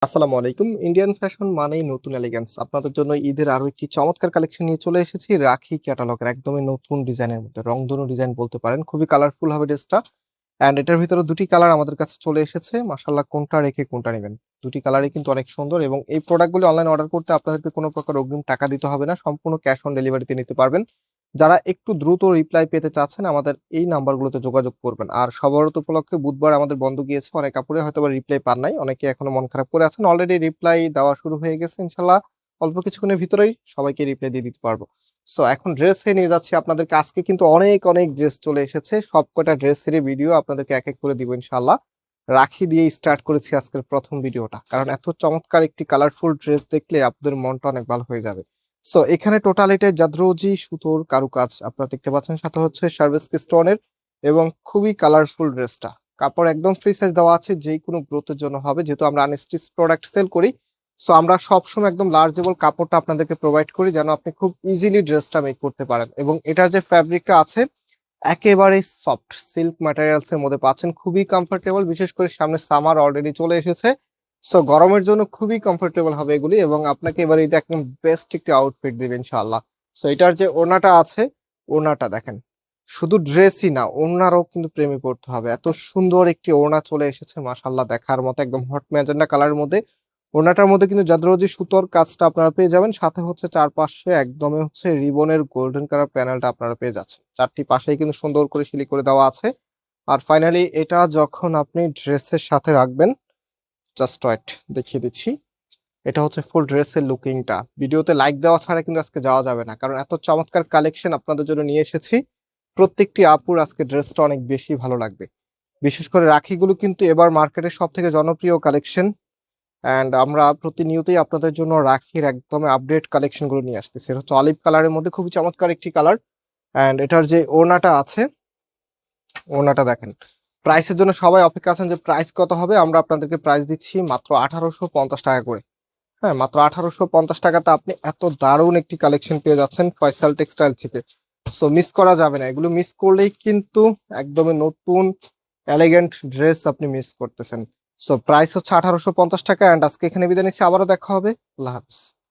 আসসালামু আলাইকুম। Indian fashion মানেই নতুন এলিগেন্স। আপনাদের জন্য ঈদের আরো একটি চমৎকার কালেকশন নিয়ে চলে এসেছি রাখি ক্যাটালগের একদমই নতুন ডিজাইনের মধ্যে, রংধনু ডিজাইন বলতে পারেন। খুবই কালারফুল হবে ড্রেসটা। এন্ড এটার ভিতরে দুটি কালার আমাদের কাছে চলে এসেছে। মাশাআল্লাহ, কোনটা রেখে কোনটা নেবেন, দুটি কালারই কিন্তু অনেক সুন্দর। এবং এই প্রোডাক্টগুলি অনলাইন অর্ডার করতে আপনাদেরকে কোনো প্রকার অগ্রিম টাকা দিতে হবে না, সম্পূর্ণ ক্যাশ অন ডেলিভারিতে নিতে পারবেন। যারা একটু দ্রুত রিপ্লাই পেতে চাচ্ছেন আমাদের এই নাম্বারগুলোতে যোগাযোগ করবেন। আর সবারত উপলক্ষে বুধবার আমাদের বন্ধ গিয়েছে, অনেক আপুরে হয়তো রিপ্লাই পান নাই, অনেকে এখনো মন খারাপ করে আছেন। অলরেডি রিপ্লাই দেওয়া শুরু হয়ে গেছে, ইনশাল্লাহ অল্প কিছুক্ষণের ভিতরেই সবাইকে রিপ্লাই দিয়ে দিতে পারবো। সো এখন ড্রেসে নিয়ে যাচ্ছি আপনাদেরকে। আজকে কিন্তু অনেক অনেক ড্রেস চলে এসেছে, সবকটা ড্রেসেরই ভিডিও আপনাদেরকে এক এক করে দিব ইনশাল্লাহ। রাখি দিয়ে স্টার্ট করেছি আজকের প্রথম ভিডিওটা, কারণ এত চমৎকার একটি কালারফুল ড্রেস দেখলে আপনাদের মনটা অনেক ভালো হয়ে যাবে। সো এখানে টোটালিটা জাদ্রোজি সুতোর কারুকাজ আপনারা দেখতে পাচ্ছেন, সাথে হচ্ছে সার্ভিস স্টোনের, এবং খুবই কালারফুল ড্রেসটা। কাপড় একদম ফ্রি সাইজ দেওয়া আছে, যে কোনো গ্রোথের জন্য হবে, যেহেতু আমরা আনস্টিচ প্রোডাক্ট সেল করি। সো আমরা সবসময় একদম লার্জেবল কাপড়টা আপনাদেরকে প্রোভাইড করি, যেন আপনি খুব ইজিলি ড্রেসটা মেক করতে পারেন। এবং এটার যে ফ্যাব্রিকটা আছে একেবারে সফট সিল্ক ম্যাটেরিয়ালস এর মধ্যে পাচ্ছেন, খুবই কমফোর্টেবল। বিশেষ করে সামনে সামার অলরেডি চলে এসেছে, সো গরমের জন্য খুবই কমফোর্টেবল হবে এগুলি, এবং আপনাকে এবার এটা একদম বেস্ট একটি আউটফিট দিবে ইনশাআল্লাহ। সো এটার যে ওড়নাটা আছে, ওড়নাটা দেখেন, শুধু ড্রেসই না ওড়নারও কিন্তু প্রেমে পড়তে হবে। এত সুন্দর একটি ওড়না চলে এসেছে, মাশাআল্লাহ, দেখার মতো, একদম হট ম্যাজেন্ডা কালারের মধ্যে। ওড়নাটার মধ্যে কিন্তু জাদ্রোজি সুতোর কাজটা আপনারা পেয়ে যাবেন, সাথে হচ্ছে চারপাশে একদমই হচ্ছে রিবনের গোল্ডেন কালার প্যানেলটা আপনারা পেয়ে যাচ্ছেন। চারটি পাশেই কিন্তু সুন্দর করে সিলি করে দেওয়া আছে। আর ফাইনালি এটা যখন আপনি ড্রেসের সাথে রাখবেন, জাস্ট ওয়েট, দেখিয়ে দিচ্ছি। এটা হচ্ছে ফুল ড্রেসের লুকিংটা। ভিডিওতে লাইক দেওয়া ছাড়া কিন্তু আজকে যাওয়া যাবে না, কারণ এত চমৎকার কালেকশন আপনাদের জন্য নিয়ে এসেছি। প্রত্যেকটি আপুর আজকে ড্রেসটা অনেক বেশি ভালো লাগবে। বিশেষ করে রাখিগুলো কিন্তু এবার মার্কেটের সব থেকে জনপ্রিয় কালেকশন। অ্যান্ড আমরা প্রতিনিয়তই আপনাদের জন্য রাখির একদম আপডেট কালেকশন গুলো নিয়ে আসতেছি। এটা হচ্ছে অলিভ কালারের মধ্যে, খুবই চমৎকার একটি কালার। অ্যান্ড এটার যে ওড়নাটা আছে, ওড়নাটা দেখেন। প্রাইসের জন্য সবাই অপেক্ষা আছেন যে প্রাইস কত হবে। আমরা আপনাদেরকে প্রাইস দিচ্ছি মাত্র 1850 টাকা করে। হ্যাঁ, মাত্র 1850 টাকাতে আপনি এত দারুণ একটি কালেকশন পেয়ে যাচ্ছেন ফয়সাল টেক্সটাইল থেকে। সো মিস করা যাবে না, এগুলো মিস করলেই কিন্তু একদমই নতুন এলিগেন্ট ড্রেস আপনি মিস করতেছেন। সো প্রাইস হচ্ছে 1850 টাকা। অ্যান্ড আজকে এখানে বিদায় নিচ্ছি, আবারও দেখা হবে। আল্লাহ হাফিজ।